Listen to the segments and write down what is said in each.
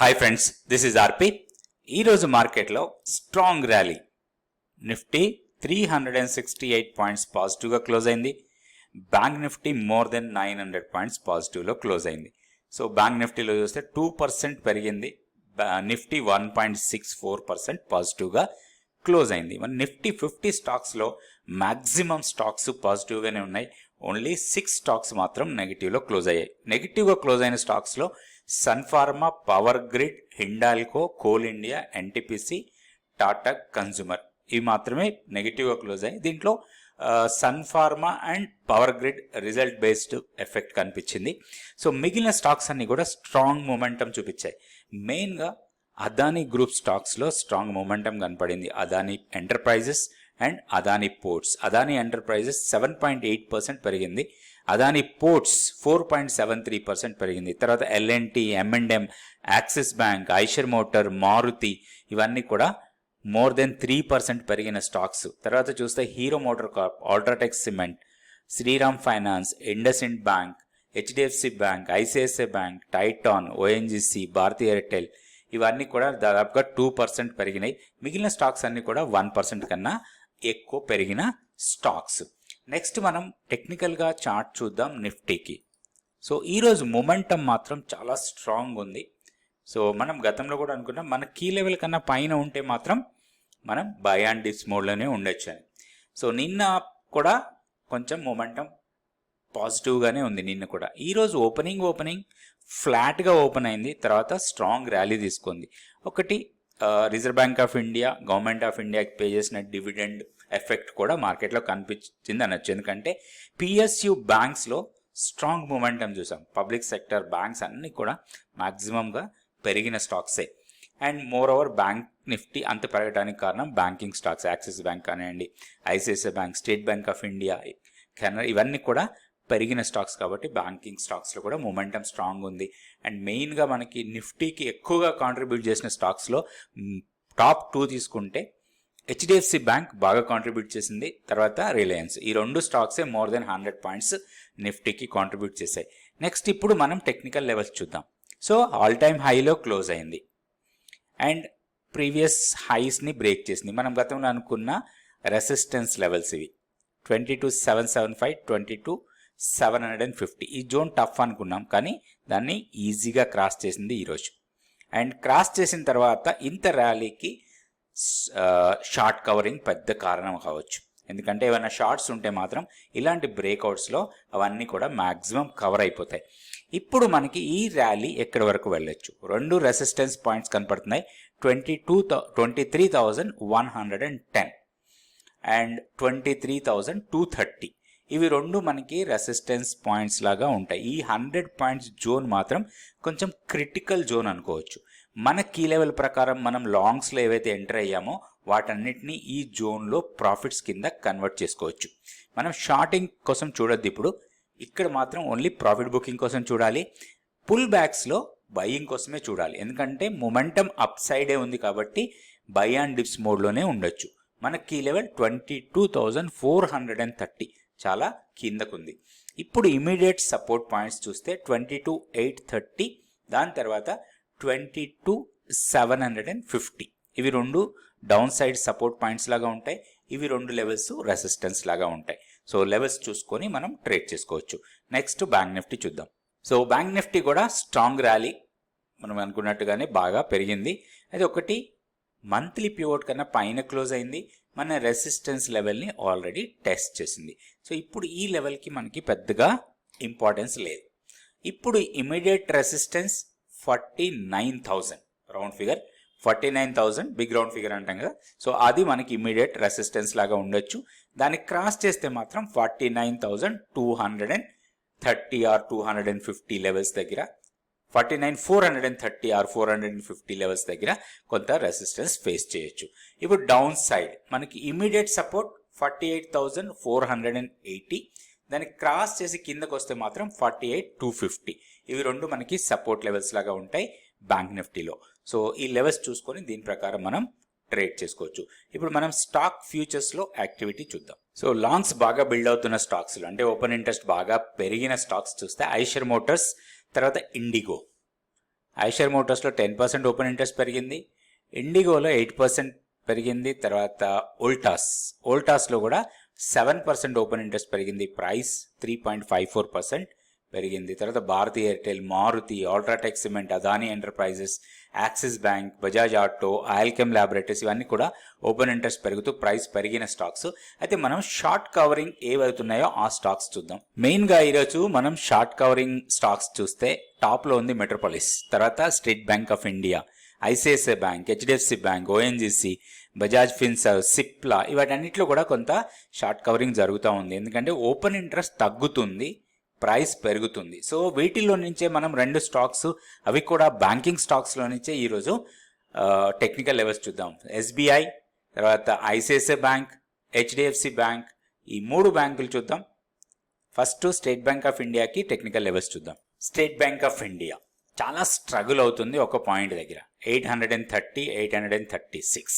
Hi friends, this is RP. ఈరోజు మార్కెట్లో strong rally. Nifty 368 points పాజిటివ్గా క్లోజ్ అయింది. Bank Nifty more than 900 points పాజిటివ్లో క్లోజ్ అయింది. సో బ్యాంక్ నిఫ్టీలో చూస్తే 2% పెరిగింది. నిఫ్టీ 1.64% పాజిటివ్గా క్లోజ్ అయింది. మన నిఫ్టీ 50 స్టాక్స్లో మ్యాక్సిమం స్టాక్స్ పాజిటివ్గానే ఉన్నాయి. ఓన్లీ 6 స్టాక్స్ మాత్రం నెగిటివ్లో క్లోజ్ అయ్యాయి. నెగిటివ్గా క్లోజ్ అయిన స్టాక్స్లో Sun Pharma, Power Grid, Hindalco, Coal India, NTPC, Tata consumer ఇవి మాత్రమే నెగిటివ్గా క్లోజ్ అయ్యాయి. దీంట్లో Sun Pharma and Power Grid result based effect కనిపించింది. సో మిగిలిన స్టాక్స్ అన్ని కూడా స్ట్రాంగ్ మొమెంటం చూపించాయి. మెయిన్గా అదానీ గ్రూప్ స్టాక్స్లో స్ట్రాంగ్ మొమెంటం కనపడింది. Adani Enterprises and Adani Ports. Adani Enterprises 7.8% పెరిగింది. అదానీ పోర్ట్స్ 4.73% పెరిగింది. తర్వాత LNT, M&M, Axis Bank, Eicher motor, Maruti ఇవన్నీ కూడా మోర్ దెన్ 3% పెరిగిన స్టాక్స్. తర్వాత చూస్తే Hero motor corp, UltraTech cement, Shriram finance, IndusInd bank, HDFC bank, ICICI bank, Titan, ONGC, Bharti Airtel ఇవన్నీ కూడా దాదాపుగా 2% పెరిగినాయి. మిగిలిన స్టాక్స్ అన్ని కూడా 1% కన్నా ఎక్కువ పెరిగిన స్టాక్స్. నెక్స్ట్ మనం టెక్నికల్గా చార్ట్ చూద్దాం నిఫ్టీకి. సో ఈరోజు మొమెంటం మాత్రం చాలా స్ట్రాంగ్ ఉంది. సో మనం గతంలో కూడా అనుకున్నాం మన కీ లెవెల్ కన్నా పైన ఉంటే మాత్రం మనం బై అండ్ డిప్స్ మోడ్లోనే ఉండొచ్చు అని. సో నిన్న కూడా కొంచెం మొమెంటం పాజిటివ్గానే ఉంది. నిన్న కూడా ఈరోజు ఓపెనింగ్ ఫ్లాట్గా ఓపెన్ అయింది. తర్వాత స్ట్రాంగ్ ర్యాలీ తీసుకుంది. ఒకటి reserve bank of India, government of ఇండియాకి పే చేసిన డివిడెండ్ ఎఫెక్ట్ కూడా మార్కెట్లో కనిపించింది అనొచ్చు. ఎందుకంటే పిఎస్యు బ్యాంక్స్లో స్ట్రాంగ్ మొమెంటం చూసాం. పబ్లిక్ సెక్టర్ బ్యాంక్స్ అన్నీ కూడా మ్యాక్సిమంగా పెరిగిన స్టాక్సే. And more over bank Nifty అంత పెరగడానికి కారణం బ్యాంకింగ్ స్టాక్స్. యాక్సిస్ బ్యాంక్ కానివ్వండి, ICICI bank, state Bank of India, Canara ఇవన్నీ కూడా పెరిగిన స్టాక్స్ కాబట్టి బ్యాంకింగ్ స్టాక్స్లో కూడా మొమెంటం స్ట్రాంగ్ ఉంది. అండ్ మెయిన్గా మనకి నిఫ్టీకి ఎక్కువగా కాంట్రిబ్యూట్ చేసిన స్టాక్స్లో టాప్ 2 తీసుకుంటే హెచ్డిఎఫ్సి బ్యాంక్ బాగా కాంట్రిబ్యూట్ చేసింది. తర్వాత రిలయన్స్. ఈ 2 స్టాక్సే మోర్ దెన్ 100 పాయింట్స్ నిఫ్టీకి కాంట్రిబ్యూట్ చేశాయి. నెక్స్ట్ ఇప్పుడు మనం టెక్నికల్ లెవెల్స్ చూద్దాం. సో ఆల్ టైమ్ హైలో క్లోజ్ అయింది అండ్ ప్రీవియస్ హైస్ని బ్రేక్ చేసింది. మనం గతంలో అనుకున్న రెసిస్టెన్స్ లెవెల్స్ ఇవి 22,775, 22,750 ఈ జోన్ టఫ్ అనుకున్నాం, కానీ దాన్ని ఈజీగా క్రాస్ చేసింది ఈరోజు. అండ్ క్రాస్ చేసిన తర్వాత ఇంత ర్యాలీకి షార్ట్ కవరింగ్ పెద్ద కారణం కావచ్చు. ఎందుకంటే ఏమైనా షార్ట్స్ ఉంటే మాత్రం ఇలాంటి బ్రేక్అవుట్స్లో అవన్నీ కూడా మ్యాక్సిమం కవర్ అయిపోతాయి. ఇప్పుడు మనకి ఈ ర్యాలీ ఎక్కడి వరకు వెళ్ళొచ్చు? 2 రెసిస్టెన్స్ పాయింట్స్ కనపడుతున్నాయి. 23,110 అండ్ 23,230 ఇవి 2 మనకి రెసిస్టెన్స్ పాయింట్స్ లాగా ఉంటాయి. ఈ 100 పాయింట్స్ జోన్ మాత్రం కొంచెం క్రిటికల్ జోన్ అనుకోవచ్చు. మన కీ లెవెల్ ప్రకారం మనం లాంగ్స్లో ఏవైతే ఎంటర్ అయ్యామో వాటన్నిటిని ఈ జోన్లో ప్రాఫిట్స్ కింద కన్వర్ట్ చేసుకోవచ్చు. మనం షార్టింగ్ కోసం చూడొద్దు. ఇప్పుడు ఇక్కడ మాత్రం ఓన్లీ ప్రాఫిట్ బుకింగ్ కోసం చూడాలి. పుల్ బ్యాక్స్లో బయింగ్ కోసమే చూడాలి. ఎందుకంటే మొమెంటం అప్ సైడే ఉంది కాబట్టి బై అండ్ డిప్స్ మోడ్లోనే ఉండొచ్చు. మన కీ లెవెల్ 22,430 చాలా కిందకుంది. ఇప్పుడు ఇమీడియట్ సపోర్ట్ పాయింట్స్ చూస్తే 22,830, దాని తర్వాత 22,750 ఇవి 2 డౌన్ సైడ్ సపోర్ట్ పాయింట్స్ లాగా ఉంటాయి. ఇవి 2 లెవెల్స్ రెసిస్టెన్స్ లాగా ఉంటాయి. సో లెవెల్స్ చూసుకొని మనం ట్రేడ్ చేసుకోవచ్చు. నెక్స్ట్ బ్యాంక్ నిఫ్టీ చూద్దాం. సో బ్యాంక్ నిఫ్టీ కూడా స్ట్రాంగ్ ర్యాలీ మనం అనుకున్నట్టుగానే బాగా పెరిగింది. అది ఒకటి మంత్లీ పివోట్ కన్నా పైన క్లోజ్ అయింది. మన రెసిస్టెన్స్ లెవెల్ని ఆల్రెడీ టెస్ట్ చేసింది. సో ఇప్పుడు ఈ లెవెల్కి మనకి పెద్దగా ఇంపార్టెన్స్ లేదు. ఇప్పుడు immediate resistance 49,000 round figure, 49,000 big round figure అంటాం కదా. సో అది మనకి ఇమీడియట్ రెసిస్టెన్స్ లాగా ఉండొచ్చు. దాన్ని క్రాస్ చేస్తే మాత్రం 49,230 ఆర్ 250 లెవెల్స్ దగ్గర, 49,430 ఆర్ 450 లెవెల్స్ దగ్గర కొంత రెసిస్టెన్స్ ఫేస్ చేయొచ్చు. ఇప్పుడు డౌన్ సైడ్ మనకి ఇమీడియట్ సపోర్ట్ 48,480, దాన్ని క్రాస్ చేసి కిందకు వస్తే మాత్రం 48,250 ఇవి 2 మనకి సపోర్ట్ లెవెల్స్ లాగా ఉంటాయి బ్యాంక్ నిఫ్టీలో. సో ఈ లెవెల్స్ చూసుకొని దీని ప్రకారం మనం ట్రేడ్ చేసుకోవచ్చు. ఇప్పుడు మనం స్టాక్ ఫ్యూచర్స్లో యాక్టివిటీ చూద్దాం. సో లాంగ్స్ బాగా బిల్డ్ అవుతున్న స్టాక్స్లో అంటే ఓపెన్ ఇంట్రెస్ట్ బాగా పెరిగిన స్టాక్స్ చూస్తే ఐషర్ మోటార్స్, తర్వాత ఇండిగో, ఐషర్ మోటార్స్లో 10% ఓపెన్ ఇంట్రెస్ట్ పెరిగింది, ఇండిగోలో 8% పెరిగింది, తర్వాత ఓల్టాస్లో కూడా 7% ఓపెన్ ఇంట్రెస్ట్ పెరిగింది, ప్రైస్ 3.54% పెరిగింది. తర్వాత Bharti Airtel, Maruti, UltraTech cement, Adani Enterprises, Axis Bank, Bajaj auto, Alkem laboratories ఇవన్నీ కూడా ఓపెన్ ఇంట్రెస్ట్ పెరుగుతూ ప్రైస్ పెరిగిన స్టాక్స్. అయితే మనం షార్ట్ కవరింగ్ ఏవైతున్నాయో ఆ స్టాక్స్ చూద్దాం. మెయిన్గా ఈరోజు మనం షార్ట్ కవరింగ్ స్టాక్స్ చూస్తే టాప్లో ఉంది మెట్రోపాలిస్, తర్వాత State Bank of India, ICICI Bank, HDFC Bank, ONGC, Bajaj Finserv, Cipla, వాటన్నిటిలో కూడా కొంత షార్ట్ కవరింగ్ జరుగుతూ ఉంది. ఎందుకంటే ఓపెన్ ఇంట్రెస్ట్ తగ్గుతుంది, ప్రైస్ పెరుగుతుంది. సో వీటిలో నుంచే మనం 2 స్టాక్స్, అవి కూడా బ్యాంకింగ్ స్టాక్స్లో నుంచే ఈరోజు టెక్నికల్ లెవెల్స్ చూద్దాం. ఎస్బీఐ, తర్వాత ఐసిఐసిఐ బ్యాంక్, హెచ్డిఎఫ్సి బ్యాంక్, ఈ 3 బ్యాంకులు చూద్దాం. ఫస్ట్ స్టేట్ బ్యాంక్ ఆఫ్ ఇండియాకి టెక్నికల్ లెవెల్స్ చూద్దాం. స్టేట్ బ్యాంక్ ఆఫ్ ఇండియా చాలా స్ట్రగుల్ అవుతుంది ఒక పాయింట్ దగ్గర, 830, 836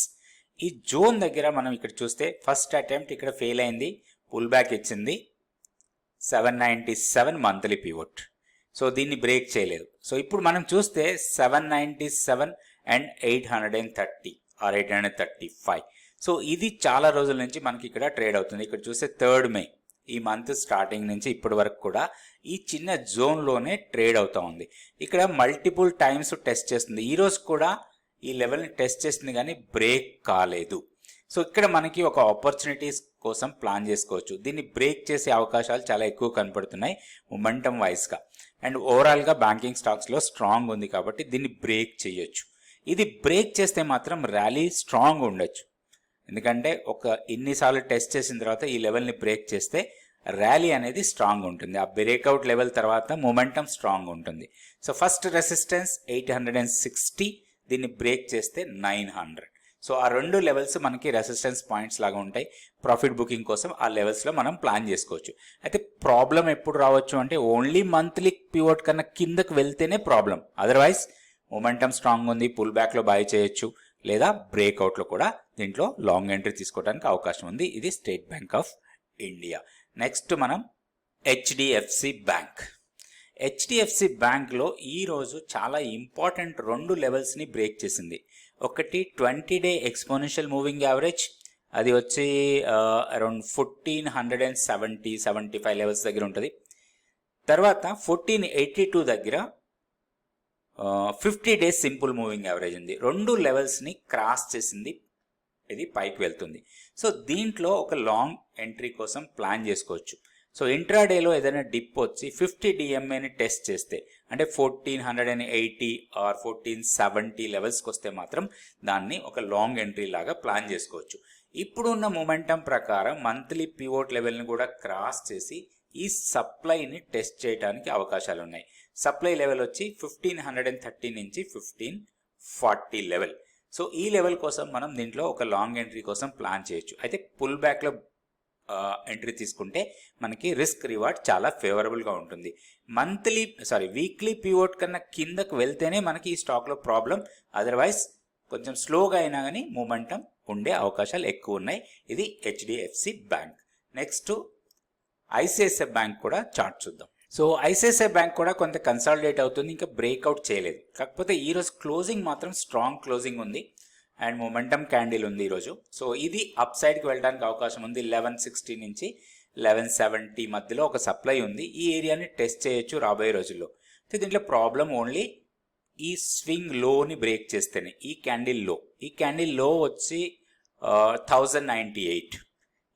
ఈ జోన్ దగ్గర. మనం ఇక్కడ చూస్తే ఫస్ట్ అటెంప్ట్ ఇక్కడ ఫెయిల్ అయింది, పుల్ బ్యాక్ ఇచ్చింది, 797 మంత్లీ పివోట్. సో దీన్ని బ్రేక్ చేయలేదు. సో ఇప్పుడు మనం చూస్తే 797 అండ్ 830 ఆర్ 835. సో ఇది చాలా రోజుల నుంచి మనకి ఇక్కడ ట్రేడ్ అవుతుంది. ఇక్కడ చూస్తే 3rd మే ఈ మంత్ స్టార్టింగ్ నుంచి ఇప్పటి వరకు కూడా ఈ చిన్న జోన్లోనే ట్రేడ్ అవుతూ ఉంది. ఇక్కడ మల్టిపుల్ టైమ్స్ టెస్ట్ చేస్తుంది. ఈరోజు కూడా ఈ లెవెల్ని టెస్ట్ చేస్తుంది కానీ బ్రేక్ కాలేదు. సో ఇక్కడ మనకి ఒక ఆపర్చునిటీస్ కోసం ప్లాన్ చేసుకోవచ్చు. దీన్ని బ్రేక్ చేసే అవకాశాలు చాలా ఎక్కువ కనపడుతున్నాయి మొమెంటం వైజ్గా. అండ్ ఓవరాల్గా బ్యాంకింగ్ స్టాక్స్లో స్ట్రాంగ్ ఉంది కాబట్టి దీన్ని బ్రేక్ చేయొచ్చు. ఇది బ్రేక్ చేస్తే మాత్రం ర్యాలీ స్ట్రాంగ్ ఉండొచ్చు. ఎందుకంటే ఇన్నిసార్లు టెస్ట్ చేసిన తర్వాత ఈ లెవెల్ని బ్రేక్ చేస్తే ర్యాలీ అనేది స్ట్రాంగ్ ఉంటుంది. ఆ బ్రేక్అవుట్ లెవెల్ తర్వాత మొమెంటం స్ట్రాంగ్ ఉంటుంది. సో ఫస్ట్ రెసిస్టెన్స్ 860, దీన్ని బ్రేక్ చేస్తే 900. సో ఆ 2 లెవెల్స్ మనకి రెసిస్టెన్స్ పాయింట్స్ లాగా ఉంటాయి. ప్రాఫిట్ బుకింగ్ కోసం ఆ లెవెల్స్లో మనం ప్లాన్ చేసుకోవచ్చు. అయితే ప్రాబ్లం ఎప్పుడు రావచ్చు అంటే ఓన్లీ మంత్లీ పివోట్ కన్నా కిందకు వెళ్తేనే ప్రాబ్లం. అదర్వైజ్ మొమెంటం స్ట్రాంగ్ ఉంది, పుల్ బ్యాక్లో బై చేయొచ్చు, లేదా బ్రేక్అవుట్లో కూడా దీంట్లో లాంగ్ ఎంట్రీ తీసుకోవడానికి అవకాశం ఉంది. ఇది state Bank of India. Next మనం హెచ్డిఎఫ్సి బ్యాంక్. హెచ్డిఎఫ్సి బ్యాంక్లో ఈరోజు చాలా ఇంపార్టెంట్ 2 లెవెల్స్ని బ్రేక్ చేసింది. ఒకటి 20-day ఎక్స్పోనెన్షియల్ మూవింగ్ యావరేజ్, అది వచ్చి అరౌండ్ 1475 లెవెల్స్ దగ్గర ఉంటుంది. తర్వాత 1482 దగ్గర 50 days సింపుల్ మూవింగ్ యావరేజ్ ఉంది. 2 లెవెల్స్ని క్రాస్ చేసింది, ఇది పైకి వెళ్తుంది. సో దీంట్లో ఒక లాంగ్ ఎంట్రీ కోసం ప్లాన్ చేసుకోవచ్చు. సో ఇంట్రాడేలో ఏదైనా డిప్ వచ్చి 50 DMAని టెస్ట్ చేస్తే, అంటే 1480 ఆర్ 1470 లెవెల్స్కి వస్తే మాత్రం దాన్ని ఒక లాంగ్ ఎంట్రీ లాగా ప్లాన్ చేసుకోవచ్చు. ఇప్పుడున్న మొమెంటం ప్రకారం మంత్లీ పివోట్ లెవెల్ని కూడా క్రాస్ చేసి ఈ సప్లైని టెస్ట్ చేయడానికి అవకాశాలు ఉన్నాయి. సప్లై లెవెల్ వచ్చి 1530 నుంచి 1540 లెవెల్. సో ఈ లెవెల్ కోసం మనం దీంట్లో ఒక లాంగ్ ఎంట్రీ కోసం ప్లాన్ చేయొచ్చు. అయితే పుల్ బ్యాక్లో ఎంట్రీ తీసుకుంటే మనకి రిస్క్ రివార్డ్ చాలా ఫేవరబుల్గా ఉంటుంది. వీక్లీ పివోట్ కన్నా కిందకు వెళ్తేనే మనకి ఈ స్టాక్లో ప్రాబ్లం. అదర్వైజ్ కొంచెం స్లోగా అయినా కానీ మూమెంటం ఉండే అవకాశాలు ఎక్కువ ఉన్నాయి. ఇది HDFC bank. Next ICICI bank కూడా చార్ట్ చూద్దాం. సో ఐసిఐసిఐ బ్యాంక్ కూడా కొంత కన్సాలిడేట్ అవుతుంది, ఇంకా బ్రేక్అవుట్ చేయలేదు. కాకపోతే ఈరోజు క్లోజింగ్ మాత్రం స్ట్రాంగ్ క్లోజింగ్ ఉంది అండ్ మొమెంటం క్యాండిల్ ఉంది ఈరోజు. సో ఇది అప్ సైడ్కి వెళ్ళడానికి అవకాశం ఉంది. 1160 నుంచి 1170 మధ్యలో ఒక సప్లై ఉంది. ఈ ఏరియాని టెస్ట్ చేయొచ్చు రాబోయే రోజుల్లో. సో దీంట్లో ప్రాబ్లం ఓన్లీ ఈ స్వింగ్ లోని బ్రేక్ చేస్తేనే. ఈ క్యాండిల్ లో వచ్చి 1098.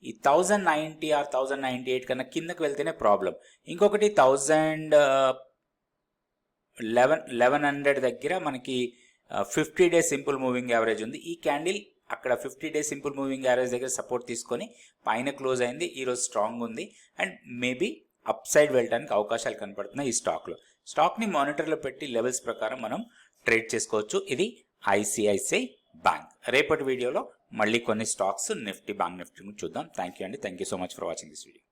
ఈ 1090 ఆర్ 1098 కన్నా కిందకి వెళ్తేనే ప్రాబ్లం. ఇంకొకటి 1100 దగ్గర మనకి 50 days సింపుల్ మూవింగ్ యావరేజ్ ఉంది. ఈ క్యాండిల్ అక్కడ 50 days సింపుల్ మూవింగ్ యావరేజ్ దగ్గర సపోర్ట్ తీసుకొని పైన క్లోజ్ అయింది. ఈరోజు స్ట్రాంగ్ ఉంది అండ్ మేబీ అప్ సైడ్ వెళ్ళడానికి అవకాశాలు కనపడుతున్నాయి ఈ స్టాక్ని మానిటర్లో పెట్టి లెవెల్స్ ప్రకారం మనం ట్రేడ్ చేసుకోవచ్చు. ఇది ఐసిఐసిఐ బ్యాంక్. రేపటి వీడియోలో మళ్ళీ కొన్ని స్టాక్స్ నిఫ్టీ, బ్యాంక్ నిఫ్టీ చూద్దాం. థ్యాంక్ యూ అండి. Thank you so much for watching this video.